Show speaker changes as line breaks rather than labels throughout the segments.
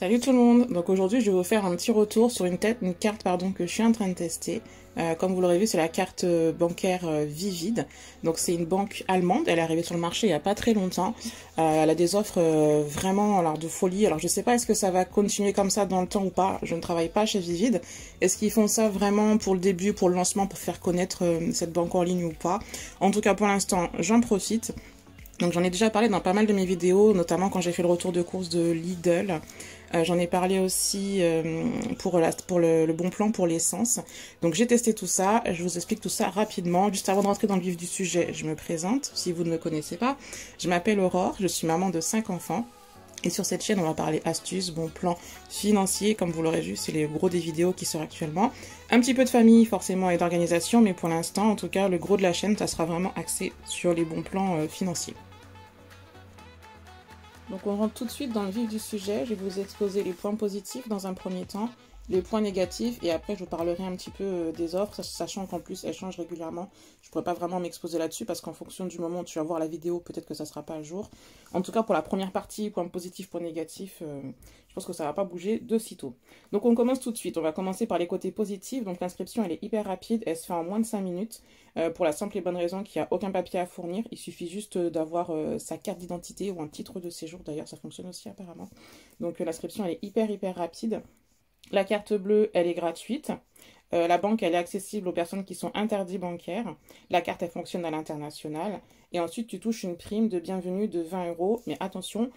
Salut tout le monde. Donc aujourd'hui je vais vous faire un petit retour sur une carte que je suis en train de tester. Comme vous l'aurez vu, c'est la carte bancaire Vivid. Donc c'est une banque allemande, elle est arrivée sur le marché il n'y a pas très longtemps. Elle a des offres vraiment de folie. Alors je sais pas est-ce que ça va continuer comme ça dans le temps ou pas. Je ne travaille pas chez Vivid. Est-ce qu'ils font ça vraiment pour le début, pour le lancement, pour faire connaître cette banque en ligne ou pas? En tout cas pour l'instant j'en profite. Donc j'en ai déjà parlé dans pas mal de mes vidéos, notamment quand j'ai fait le retour de course de Lidl. J'en ai parlé aussi pour le bon plan pour l'essence. Donc j'ai testé tout ça, je vous explique tout ça rapidement. Juste avant de rentrer dans le vif du sujet, je me présente, si vous ne me connaissez pas. Je m'appelle Aurore, je suis maman de 5 enfants. Et sur cette chaîne, on va parler astuces, bon plan financier, comme vous l'aurez vu, c'est les gros des vidéos qui sortent actuellement. Un petit peu de famille forcément et d'organisation, mais pour l'instant, en tout cas, le gros de la chaîne, ça sera vraiment axé sur les bons plans financiers. Donc on rentre tout de suite dans le vif du sujet. Je vais vous exposer les points positifs dans un premier temps, les points négatifs, et après je vous parlerai un petit peu des offres, sachant qu'en plus elles changent régulièrement. Je ne pourrais pas vraiment m'exposer là-dessus parce qu'en fonction du moment où tu vas voir la vidéo, peut-être que ça ne sera pas à jour. En tout cas pour la première partie, points positifs, points négatifs, je pense que ça ne va pas bouger de sitôt. Donc on commence tout de suite. On va commencer par les côtés positifs. Donc l'inscription elle est hyper rapide, elle se fait en moins de 5 minutes. Pour la simple et bonne raison qu'il n'y a aucun papier à fournir. Il suffit juste d'avoir sa carte d'identité ou un titre de séjour. D'ailleurs, ça fonctionne aussi apparemment. Donc l'inscription elle est hyper rapide. La carte bleue, elle est gratuite. La banque, elle est accessible aux personnes qui sont interdites bancaires. La carte, elle fonctionne à l'international. Et ensuite, tu touches une prime de bienvenue de 20 €. Mais attention,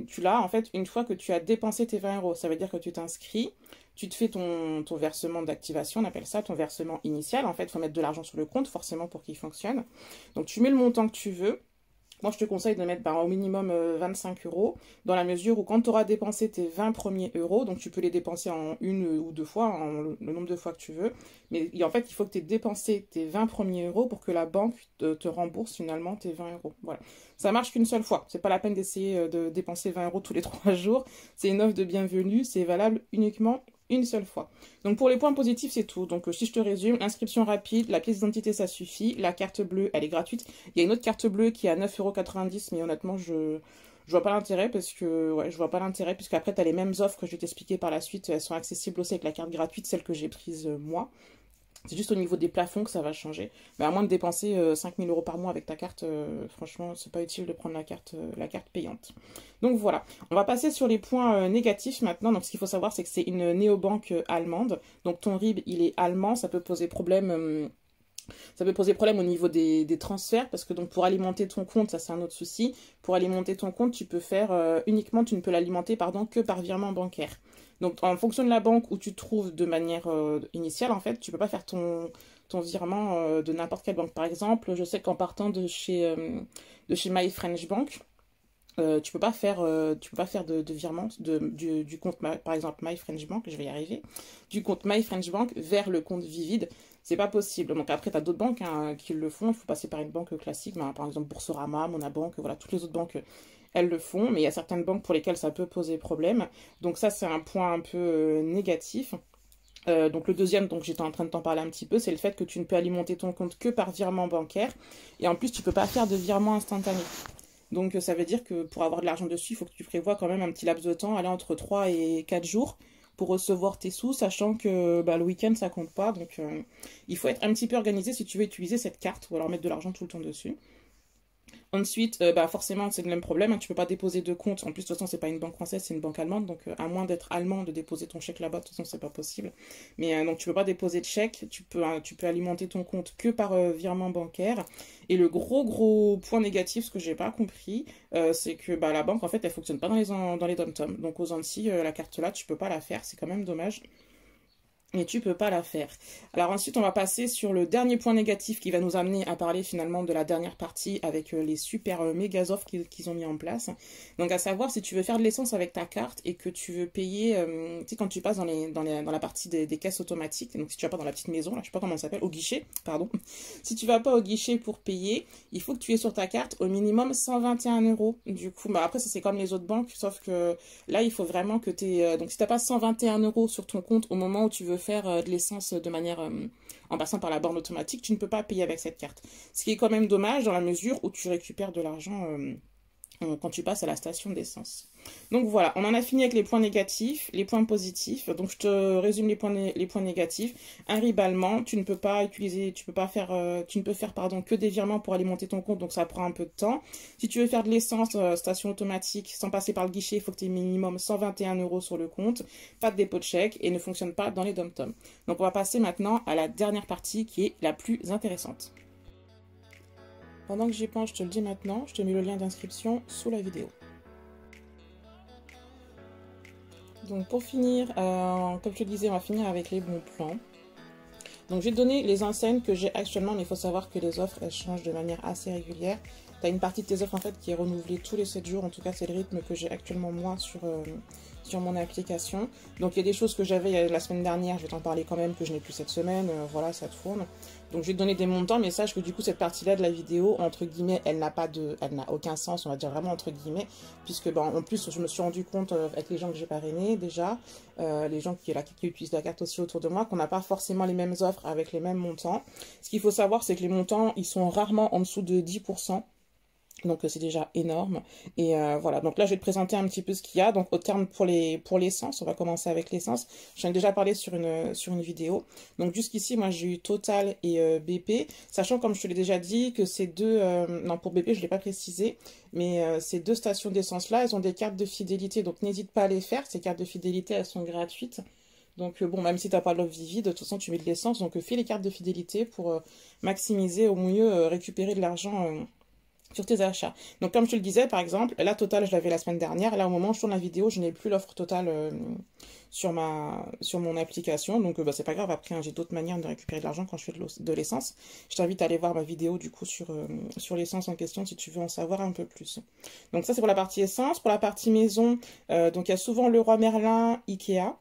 tu l'as en fait une fois que tu as dépensé tes 20 €. Ça veut dire que tu t'inscris, tu te fais ton versement d'activation, on appelle ça ton versement initial. En fait, il faut mettre de l'argent sur le compte, forcément, pour qu'il fonctionne. Donc, tu mets le montant que tu veux. Moi, je te conseille de mettre au minimum 25 €, dans la mesure où quand tu auras dépensé tes 20 premiers euros, donc tu peux les dépenser en une ou deux fois, le nombre de fois que tu veux, mais en fait, il faut que tu aies dépensé tes 20 premiers euros pour que la banque te rembourse finalement tes 20 €. Voilà. Ça marche qu'une seule fois. C'est pas la peine d'essayer de dépenser 20 € tous les 3 jours. C'est une offre de bienvenue, c'est valable uniquement une seule fois. Donc pour les points positifs, c'est tout. Donc si je te résume, inscription rapide, la pièce d'identité, ça suffit. La carte bleue, elle est gratuite. Il y a une autre carte bleue qui est à 9,90 €, mais honnêtement, je vois pas l'intérêt parce que, ouais, je vois pas l'intérêt puisqu'après, tu as les mêmes offres que je vais t'expliquer par la suite. Elles sont accessibles aussi avec la carte gratuite, celle que j'ai prise moi. C'est juste au niveau des plafonds que ça va changer. Mais à moins de dépenser 5 000 € par mois avec ta carte, franchement, c'est pas utile de prendre la carte payante. Donc voilà, on va passer sur les points négatifs maintenant. Donc ce qu'il faut savoir, c'est que c'est une néobanque allemande. Donc ton RIB, il est allemand, ça peut poser problème. Ça peut poser problème au niveau des transferts parce que donc pour alimenter ton compte, ça c'est un autre souci. Pour alimenter ton compte, tu peux faire uniquement, tu ne peux l'alimenter que par virement bancaire. Donc en fonction de la banque où tu te trouves de manière initiale, en fait, tu peux pas faire ton virement de n'importe quelle banque. Par exemple, je sais qu'en partant de chez My French Bank, tu peux pas faire de virement du compte par exemple My French Bank, je vais y arriver, du compte My French Bank vers le compte Vivid. C'est pas possible. Donc après, tu as d'autres banques qui le font. Il faut passer par une banque classique, par exemple Boursorama, Monabank, voilà, toutes les autres banques, elles le font. Mais il y a certaines banques pour lesquelles ça peut poser problème. Donc ça, c'est un point un peu négatif. Donc le deuxième, donc j'étais en train de t'en parler un petit peu, c'est le fait que tu ne peux alimenter ton compte que par virement bancaire. Et en plus, tu peux pas faire de virement instantané. Donc ça veut dire que pour avoir de l'argent dessus, il faut que tu prévois quand même un petit laps de temps, aller entre 3 et 4 jours pour recevoir tes sous, sachant que le week-end ça compte pas. Donc il faut être un petit peu organisé si tu veux utiliser cette carte ou alors mettre de l'argent tout le temps dessus. Ensuite, forcément, c'est le même problème. Tu peux pas déposer de compte. En plus, de toute façon, c'est pas une banque française, c'est une banque allemande. Donc, à moins d'être allemand, de déposer ton chèque là-bas, de toute façon, c'est pas possible. Mais donc, tu peux pas déposer de chèque. Tu peux alimenter ton compte que par virement bancaire. Et le gros point négatif, ce que j'ai pas compris, c'est que la banque, en fait, elle fonctionne pas dans les dom-tom. Donc, aux Antilles, la carte là, tu peux pas la faire. C'est quand même dommage. Et tu peux pas la faire. Alors ensuite, on va passer sur le dernier point négatif qui va nous amener à parler finalement de la dernière partie avec les super méga offres qu'ils ont mis en place. Donc à savoir, si tu veux faire de l'essence avec ta carte et que tu veux payer, tu sais, quand tu passes dans la partie des caisses automatiques, donc si tu vas pas dans la petite maison, là, je sais pas comment ça s'appelle, au guichet, pardon. Si tu vas pas au guichet pour payer, il faut que tu aies sur ta carte au minimum 121 €. Du coup, après ça c'est comme les autres banques, sauf que là il faut vraiment que tu aies, donc si t'as pas 121 € sur ton compte au moment où tu veux faire de l'essence de manière en passant par la borne automatique, tu ne peux pas payer avec cette carte. Ce qui est quand même dommage dans la mesure où tu récupères de l'argent quand tu passes à la station d'essence. Donc voilà, on en a fini avec les points négatifs, les points positifs. Donc je te résume les points négatifs. Un ribalement, tu ne peux pas utiliser, tu ne peux faire pardon, que des virements pour alimenter ton compte, donc ça prend un peu de temps. Si tu veux faire de l'essence, station automatique, sans passer par le guichet, il faut que tu aies minimum 121 € sur le compte, pas de dépôt de chèque et ne fonctionne pas dans les dom-toms. Donc on va passer maintenant à la dernière partie qui est la plus intéressante. Pendant que j'y pense, je te le dis maintenant, je te mets le lien d'inscription sous la vidéo. Donc pour finir, comme je te disais, on va finir avec les bons plans. Donc je vais te donner les enseignes que j'ai actuellement, mais il faut savoir que les offres, elles changent de manière assez régulière. Tu as une partie de tes offres en fait qui est renouvelée tous les 7 jours, en tout cas c'est le rythme que j'ai actuellement moi sur mon application. Donc il y a des choses que j'avais la semaine dernière, je vais t'en parler quand même, que je n'ai plus cette semaine, voilà ça tourne. Donc je vais te donner des montants, mais sache que du coup cette partie-là de la vidéo, entre guillemets, elle n'a aucun sens, on va dire vraiment entre guillemets, puisque ben, en plus je me suis rendu compte avec les gens que j'ai parrainés déjà, les gens qui utilisent la carte aussi autour de moi, qu'on n'a pas forcément les mêmes offres avec les mêmes montants. Ce qu'il faut savoir, c'est que les montants, ils sont rarement en dessous de 10%. Donc c'est déjà énorme. Et voilà, donc là je vais te présenter un petit peu ce qu'il y a. Donc au terme pour l'essence, on va commencer avec l'essence. J'en ai déjà parlé sur une vidéo. Donc jusqu'ici, moi j'ai eu Total et BP. Sachant, comme je te l'ai déjà dit, que ces deux... non, pour BP, je ne l'ai pas précisé. Mais ces deux stations d'essence-là, elles ont des cartes de fidélité. Donc n'hésite pas à les faire. Ces cartes de fidélité, elles sont gratuites. Donc bon, même si tu n'as pas l'offre Vivid, de toute façon tu mets de l'essence. Donc fais les cartes de fidélité pour maximiser, au mieux récupérer de l'argent... sur tes achats. Donc comme je te le disais, par exemple, la Total, je l'avais la semaine dernière. Là, au moment où je tourne la vidéo, je n'ai plus l'offre Total sur mon application. Donc bah, c'est pas grave, après, hein, j'ai d'autres manières de récupérer de l'argent quand je fais de l'essence. Je t'invite à aller voir ma vidéo du coup sur l'essence en question si tu veux en savoir un peu plus. Donc ça, c'est pour la partie essence. Pour la partie maison, donc il y a souvent Leroy Merlin, Ikea.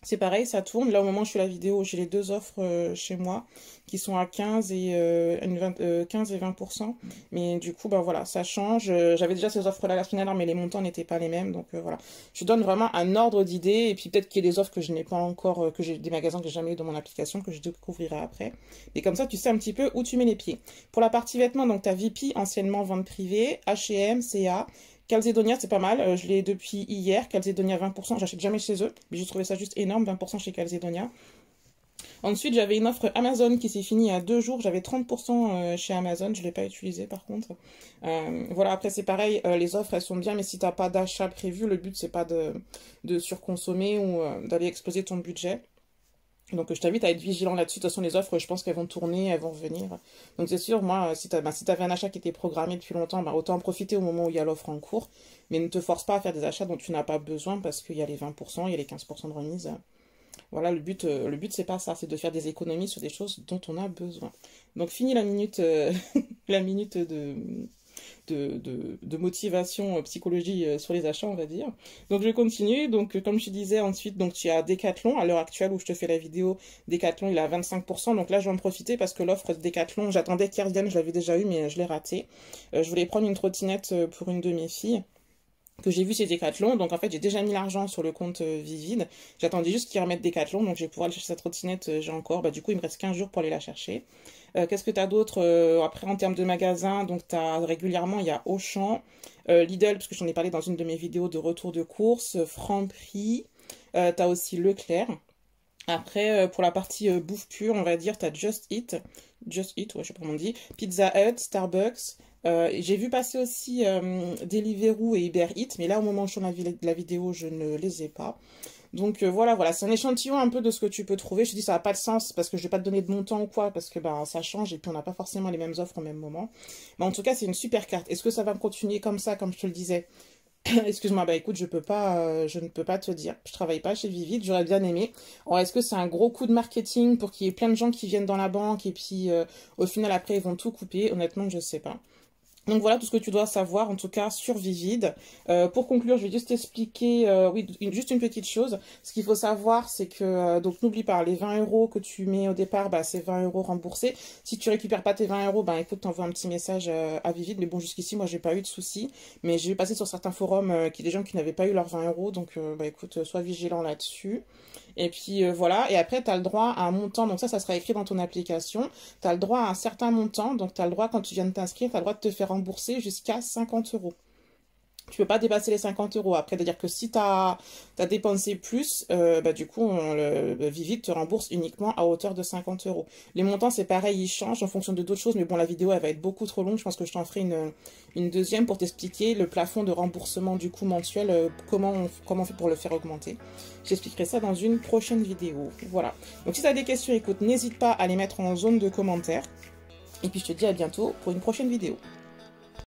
C'est pareil, ça tourne. Là, au moment où je fais la vidéo, j'ai les deux offres chez moi qui sont à 15 et 20%. Mais du coup, ben voilà, ça change. J'avais déjà ces offres-là la semaine dernière, mais les montants n'étaient pas les mêmes. Donc voilà, je donne vraiment un ordre d'idée. Et puis peut-être qu'il y a des offres que je n'ai pas encore, que j'ai des magasins que j'ai jamais eu dans mon application, que je découvrirai après. Mais comme ça, tu sais un petit peu où tu mets les pieds. Pour la partie vêtements, donc tu as VP, anciennement vente privée, H&M, CA. Calzedonia, c'est pas mal. Je l'ai depuis hier. Calzedonia 20%. J'achète jamais chez eux. Mais j'ai trouvé ça juste énorme. 20% chez Calzedonia. Ensuite, j'avais une offre Amazon qui s'est finie à 2 jours. J'avais 30% chez Amazon. Je ne l'ai pas utilisé par contre. Voilà, après c'est pareil. Les offres, elles sont bien. Mais si tu n'as pas d'achat prévu, le but, c'est pas de surconsommer ou d'aller exploser ton budget. Donc je t'invite à être vigilant là-dessus. De toute façon, les offres, je pense qu'elles vont tourner, elles vont revenir. Donc c'est sûr, moi, si tu avais un achat qui était programmé depuis longtemps, bah, autant en profiter au moment où il y a l'offre en cours. Mais ne te force pas à faire des achats dont tu n'as pas besoin parce qu'il y a les 20%, il y a les 15% de remise. Voilà, le but c'est pas ça, c'est de faire des économies sur des choses dont on a besoin. Donc fini la minute, la minute de motivation psychologie sur les achats, on va dire. Donc je continue. Donc comme je te disais, ensuite donc tu as Decathlon à l'heure actuelle où je te fais la vidéo. Decathlon il est à 25%, donc là je vais en profiter parce que l'offre Decathlon, j'attendais qu'elle revienne, je l'avais déjà eu mais je l'ai raté. Je voulais prendre une trottinette pour une de mes filles que j'ai vu chez Decathlon. Donc en fait j'ai déjà mis l'argent sur le compte Vivid. J'attendais juste qu'ils remettent Decathlon, donc je vais pouvoir aller chercher cette trottinette. J'ai encore, bah du coup il me reste 15 jours pour aller la chercher. Qu'est-ce que tu as d'autre après en termes de magasins? Donc tu as régulièrement, il y a Auchan, Lidl, parce que j'en ai parlé dans une de mes vidéos de retour de course, Franprix, tu as aussi Leclerc. Après, pour la partie bouffe pure, on va dire, tu as Just Eat, ouais, je sais pas comment on dit, Pizza Hut, Starbucks. J'ai vu passer aussi Deliveroo et Uber Eats, mais là, au moment où je tourne la vidéo, je ne les ai pas. Donc voilà, c'est un échantillon un peu de ce que tu peux trouver. Je te dis, ça n'a pas de sens parce que je ne vais pas te donner de montant ou quoi, parce que ben, ça change et puis on n'a pas forcément les mêmes offres au même moment. Mais en tout cas, c'est une super carte. Est-ce que ça va me continuer comme ça, comme je te le disais? Excuse-moi, bah écoute, je ne peux pas te dire. Je travaille pas chez Vivid, j'aurais bien aimé. Alors, est-ce que c'est un gros coup de marketing pour qu'il y ait plein de gens qui viennent dans la banque et puis au final après ils vont tout couper? Honnêtement, je sais pas. Donc voilà tout ce que tu dois savoir, en tout cas sur Vivid. Pour conclure, je vais juste t'expliquer, oui, juste une petite chose. Ce qu'il faut savoir, c'est que, donc n'oublie pas, les 20 € que tu mets au départ, bah, c'est 20 € remboursés. Si tu récupères pas tes 20 €, bah écoute, t'envoies un petit message à Vivid. Mais bon, jusqu'ici, moi, j'ai pas eu de soucis. Mais j'ai passé sur certains forums des gens qui n'avaient pas eu leurs 20 €. Donc, bah écoute, sois vigilant là-dessus. Et puis voilà, et après tu as le droit à un montant, donc ça sera écrit dans ton application, tu as le droit à un certain montant, donc tu as le droit quand tu viens de t'inscrire, tu as le droit de te faire rembourser jusqu'à 50 €. Tu peux pas dépasser les 50 euros. Après, c'est-à-dire que si tu as dépensé plus, du coup, Vivid te rembourse uniquement à hauteur de 50 euros. Les montants, c'est pareil, ils changent en fonction de d'autres choses. Mais bon, la vidéo, elle va être beaucoup trop longue. Je pense que je t'en ferai une deuxième pour t'expliquer le plafond de remboursement du coup mensuel, comment on fait pour le faire augmenter. J'expliquerai ça dans une prochaine vidéo. Voilà. Donc, si tu as des questions, écoute, n'hésite pas à les mettre en zone de commentaires. Et puis, je te dis à bientôt pour une prochaine vidéo.